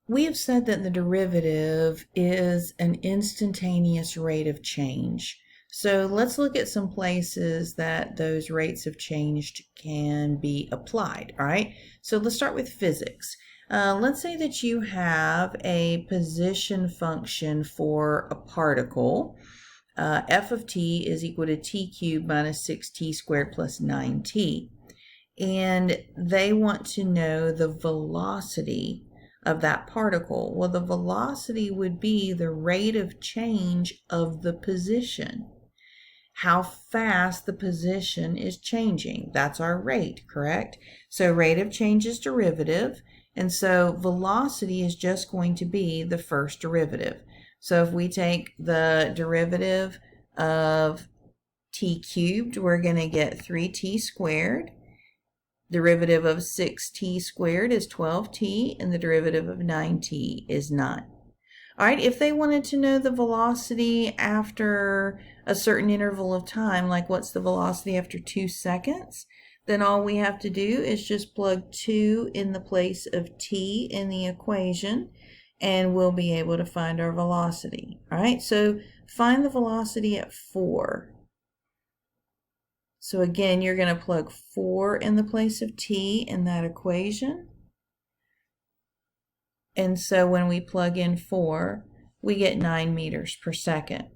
We have said that the derivative is an instantaneous rate of change. So let's look at some places that those rates of change can be applied, all right? So let's start with physics. Let's say that you have a position function for a particle. F of t is equal to t cubed minus 6t squared plus 9t. And they want to know the velocity of that particle. Well, the velocity would be the rate of change of the position. How fast the position is changing. That's our rate, correct? So rate of change is derivative, and so velocity is just going to be the first derivative. So if we take the derivative of t cubed, we're going to get 3t squared. Derivative of 6t squared is 12t, and the derivative of 9t is 9. All right, if they wanted to know the velocity after a certain interval of time, like what's the velocity after 2 seconds, then all we have to do is just plug 2 in the place of t in the equation, and we'll be able to find our velocity. All right, so find the velocity at 4. So again, you're going to plug 4 in the place of t in that equation. And so when we plug in 4, we get 9 meters per second.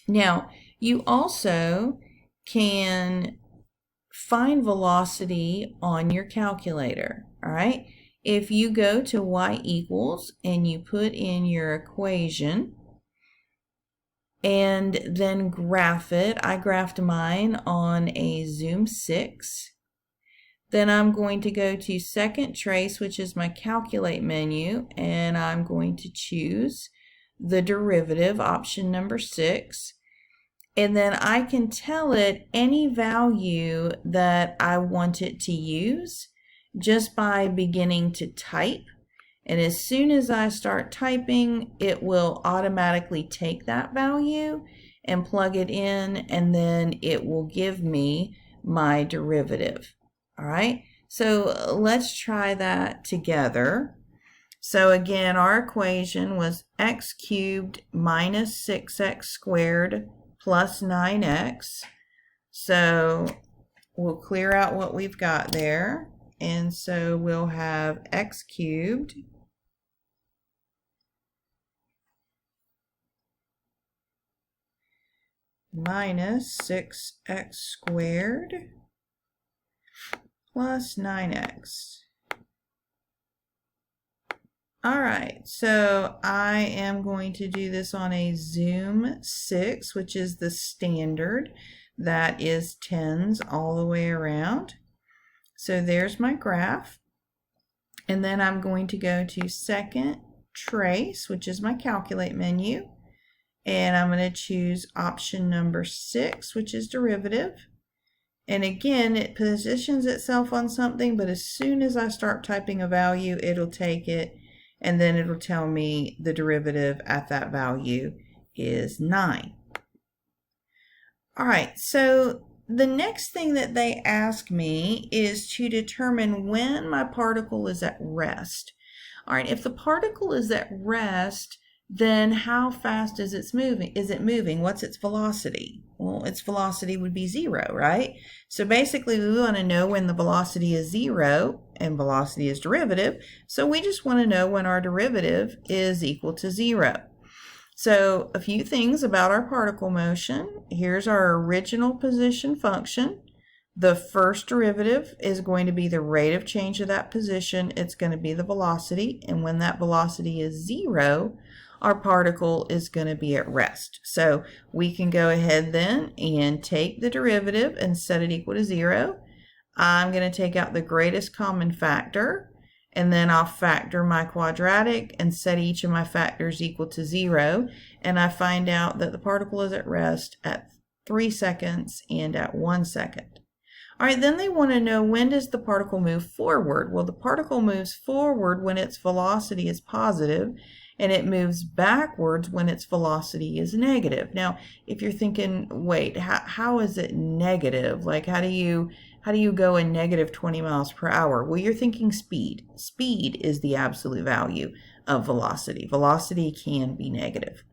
Now, you also can find velocity on your calculator, all right? If you go to y equals and you put in your equation, and then graph it. I graphed mine on a Zoom 6. Then I'm going to go to second trace, which is my calculate menu, and I'm going to choose the derivative, option number 6. And then I can tell it any value that I want it to use just by beginning to type. And as soon as I start typing, it will automatically take that value and plug it in, and then it will give me my derivative. All right, so let's try that together. So again, our equation was x cubed minus 6x squared plus 9x. So we'll clear out what we've got there. And so we'll have x cubed minus 6x squared plus 9x. All right, so I am going to do this on a Zoom 6, which is the standard. That is tens all the way around. So there's my graph. And then I'm going to go to second trace, which is my calculate menu. And I'm going to choose option number 6, which is derivative. And again, it positions itself on something, but as soon as I start typing a value, it'll take it, and then it'll tell me the derivative at that value is 9. All right, so the next thing that they ask me is to determine when my particle is at rest. All right, if the particle is at rest, then how fast is it moving? What's its velocity? Well, its velocity would be 0, right? So basically, we want to know when the velocity is 0, and velocity is derivative. So we just want to know when our derivative is equal to 0. So a few things about our particle motion. Here's our original position function. The first derivative is going to be the rate of change of that position. It's going to be the velocity. And when that velocity is 0, our particle is going to be at rest. So we can go ahead then and take the derivative and set it equal to 0. I'm going to take out the greatest common factor, and then I'll factor my quadratic and set each of my factors equal to 0. And I find out that the particle is at rest at 3 seconds and at 1 second. All right, then they want to know, when does the particle move forward? Well, the particle moves forward when its velocity is positive, and it moves backwards when its velocity is negative. Now, if you're thinking, wait, how is it negative? Like, how do you How do you go in negative 20 miles per hour? Well, you're thinking speed. Speed is the absolute value of velocity. Velocity can be negative.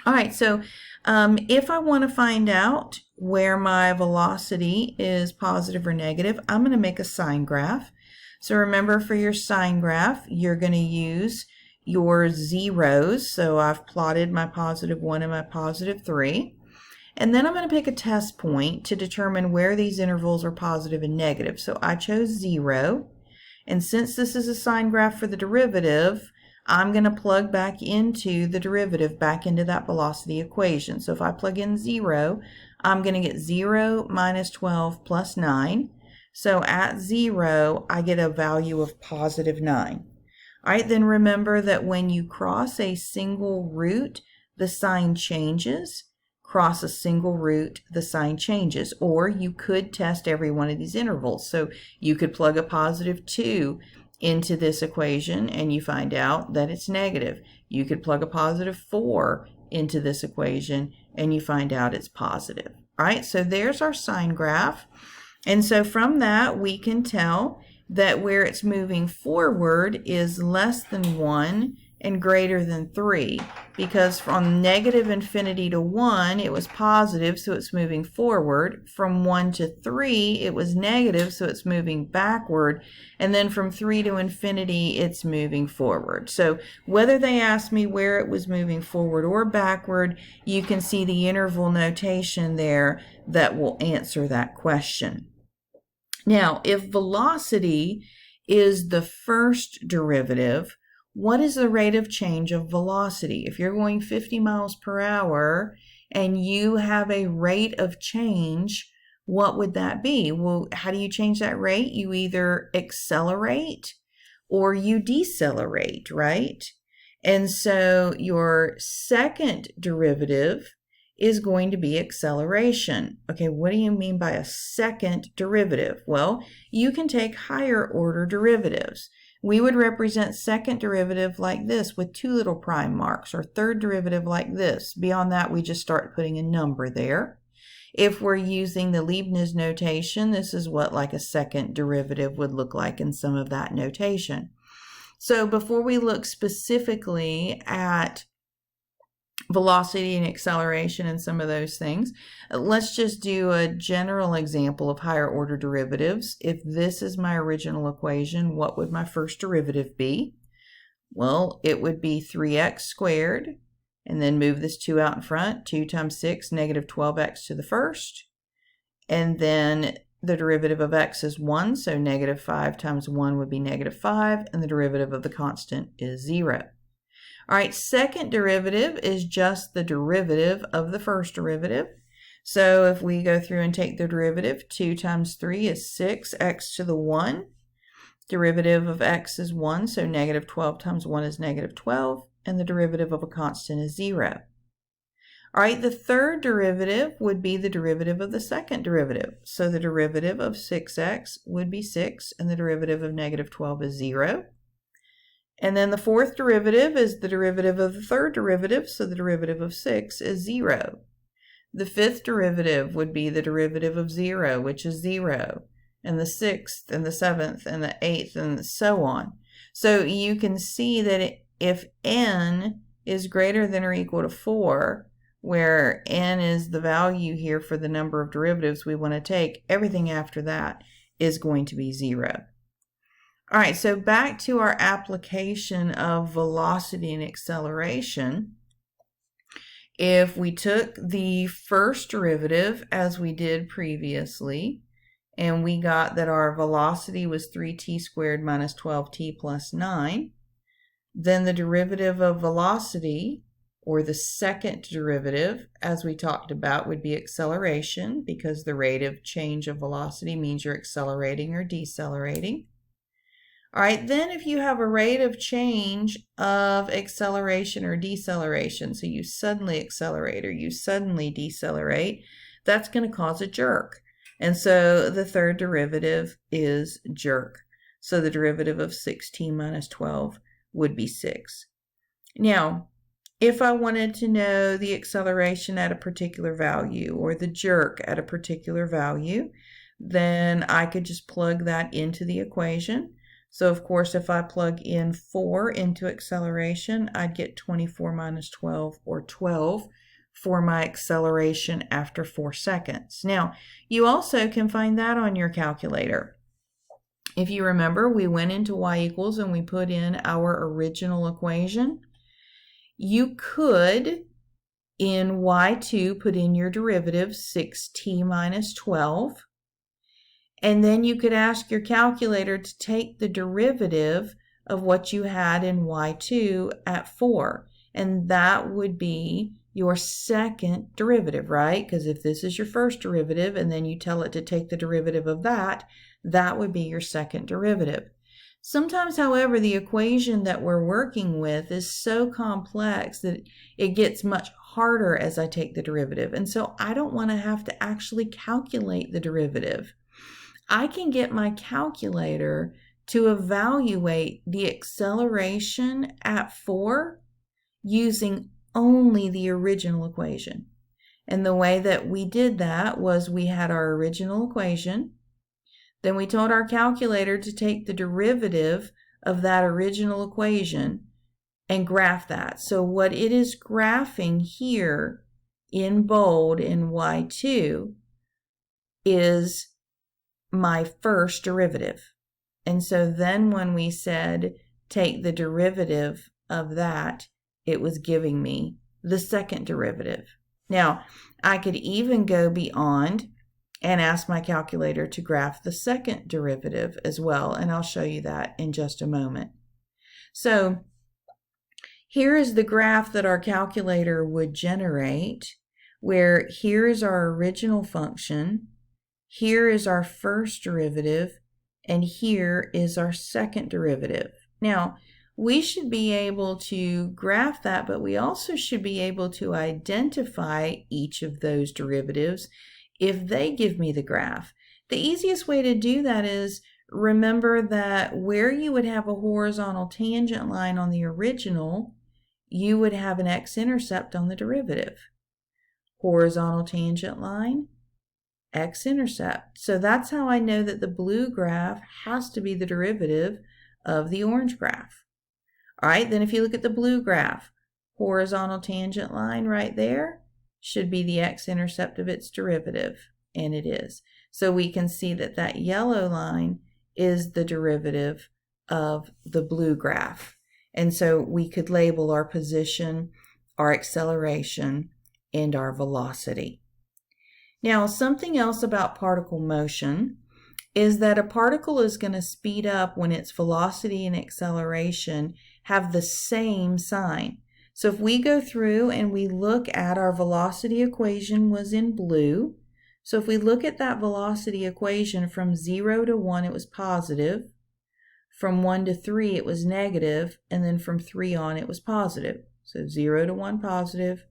All right, so if I want to find out where my velocity is positive or negative, I'm going to make a sign graph. So remember, for your sign graph, you're going to use your zeros. So I've plotted my positive 1 and my positive 3. And then I'm going to pick a test point to determine where these intervals are positive and negative. So I chose 0. And since this is a sign graph for the derivative, I'm going to plug back into the derivative, back into that velocity equation. So if I plug in 0, I'm going to get 0 minus 12 plus 9. So at 0, I get a value of positive 9. All right, then remember that when you cross a single root, the sign changes. Cross a single root, the sign changes. Or you could test every one of these intervals. So you could plug a positive 2 into this equation and you find out that it's negative. You could plug a positive 4 into this equation and you find out it's positive. All right, so there's our sign graph. And so from that, we can tell that where it's moving forward is less than 1 and greater than 3, because from negative infinity to 1, it was positive, so it's moving forward. From 1 to 3, it was negative, so it's moving backward. And then from 3 to infinity, it's moving forward. So whether they ask me where it was moving forward or backward, you can see the interval notation there that will answer that question. Now, if velocity is the first derivative, what is the rate of change of velocity? If you're going 50 miles per hour and you have a rate of change, what would that be? Well, how do you change that rate? You either accelerate or you decelerate, right? And so your second derivative is going to be acceleration. Okay, what do you mean by a second derivative? Well, you can take higher order derivatives. We would represent second derivative like this with 2 little prime marks, or third derivative like this. Beyond that, we just start putting a number there. If we're using the Leibniz notation, this is what like a second derivative would look like in some of that notation. So before we look specifically at velocity and acceleration and some of those things, let's just do a general example of higher order derivatives. If this is my original equation, what would my first derivative be? Well, it would be 3x squared, and then move this 2 out in front. 2 times 6, negative 12x to the first. And then the derivative of x is 1, so negative 5 times 1 would be negative 5, and the derivative of the constant is 0. All right, second derivative is just the derivative of the first derivative. So if we go through and take the derivative, 2 times 3 is 6x to the 1. Derivative of x is 1, so negative 12 times 1 is negative 12, and the derivative of a constant is 0. All right, the third derivative would be the derivative of the second derivative. So the derivative of 6x would be 6, and the derivative of negative 12 is 0. And then the fourth derivative is the derivative of the third derivative, so the derivative of 6 is 0. The fifth derivative would be the derivative of 0, which is 0, and the sixth, and the seventh, and the eighth, and so on. So you can see that if n is greater than or equal to 4, where n is the value here for the number of derivatives we want to take, everything after that is going to be 0. All right, so back to our application of velocity and acceleration. If we took the first derivative as we did previously, and we got that our velocity was 3t squared minus 12t plus 9, then the derivative of velocity, or the second derivative, as we talked about, would be acceleration, because the rate of change of velocity means you're accelerating or decelerating. All right, then if you have a rate of change of acceleration or deceleration, so you suddenly accelerate or you suddenly decelerate, that's going to cause a jerk. And so the third derivative is jerk. So the derivative of 6t minus 12 would be 6. Now, if I wanted to know the acceleration at a particular value or the jerk at a particular value, then I could just plug that into the equation. So of course, if I plug in 4 into acceleration, I'd get 24 minus 12, or 12, for my acceleration after 4 seconds. Now, you also can find that on your calculator. If you remember, we went into y equals and we put in our original equation. You could, in y2, put in your derivative, 6t minus 12. And then you could ask your calculator to take the derivative of what you had in y2 at 4. And that would be your second derivative, right? Because if this is your first derivative and then you tell it to take the derivative of that, that would be your second derivative. Sometimes, however, the equation that we're working with is so complex that it gets much harder as I take the derivative. And so I don't want to have to actually calculate the derivative. I can get my calculator to evaluate the acceleration at 4 using only the original equation. And the way that we did that was we had our original equation, then we told our calculator to take the derivative of that original equation and graph that. So what it is graphing here in bold in y2 is my first derivative. And so then when we said take the derivative of that, it was giving me the second derivative. Now, I could even go beyond and ask my calculator to graph the second derivative as well, and I'll show you that in just a moment. So here is the graph that our calculator would generate, where here is our original function, here is our first derivative, and here is our second derivative. Now, we should be able to graph that, but we also should be able to identify each of those derivatives if they give me the graph. The easiest way to do that is remember that where you would have a horizontal tangent line on the original, you would have an x-intercept on the derivative. Horizontal tangent line, x-intercept. So that's how I know that the blue graph has to be the derivative of the orange graph. All right, then if you look at the blue graph, horizontal tangent line right there should be the x-intercept of its derivative, and it is. So we can see that that yellow line is the derivative of the blue graph. And so we could label our position, our acceleration, and our velocity. Now, something else about particle motion is that a particle is going to speed up when its velocity and acceleration have the same sign. So if we go through and we look at our velocity equation was in blue. So if we look at that velocity equation from 0 to 1, it was positive. From 1 to 3, it was negative. And then from 3 on, it was positive. So 0 to 1 positive,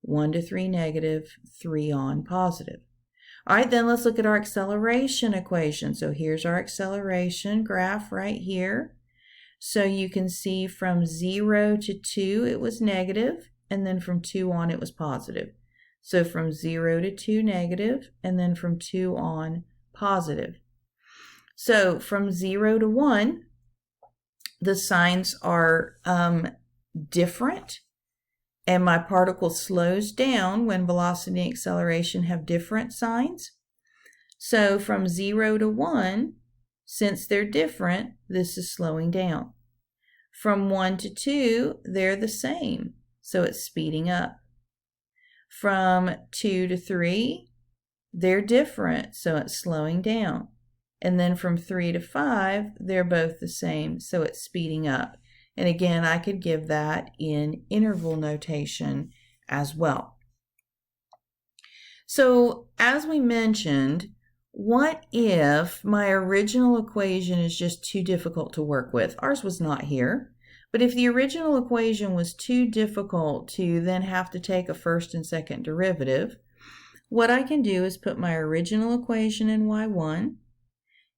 1 to 3 negative, 3 on positive. All right, then let's look at our acceleration equation. So here's our acceleration graph right here. So you can see from 0 to 2, it was negative, and then from 2 on, it was positive. So from 0 to 2, negative, and then from 2 on, positive. So from 0 to 1, the signs are different, and my particle slows down when velocity and acceleration have different signs. So from 0 to 1, since they're different, this is slowing down. From 1 to 2, they're the same, so it's speeding up. From 2 to 3, they're different, so it's slowing down. And then from 3 to 5, they're both the same, so it's speeding up. And again, I could give that in interval notation as well. So as we mentioned, what if my original equation is just too difficult to work with? Ours was not here. But if the original equation was too difficult to then have to take a first and second derivative, what I can do is put my original equation in y1,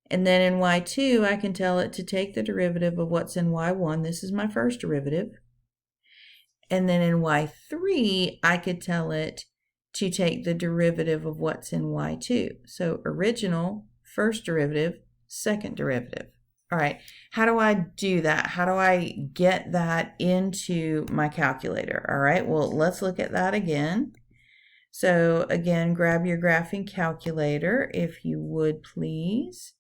and then in y2 I can tell it to take the derivative of what's in y1. This is my first derivative. And then in y3 I could tell it to take the derivative of what's in y2. So original, first derivative, second derivative. All right, how do I do that? How do I get that into my calculator? All right, well, let's look at that again. So again, grab your graphing calculator if you would please.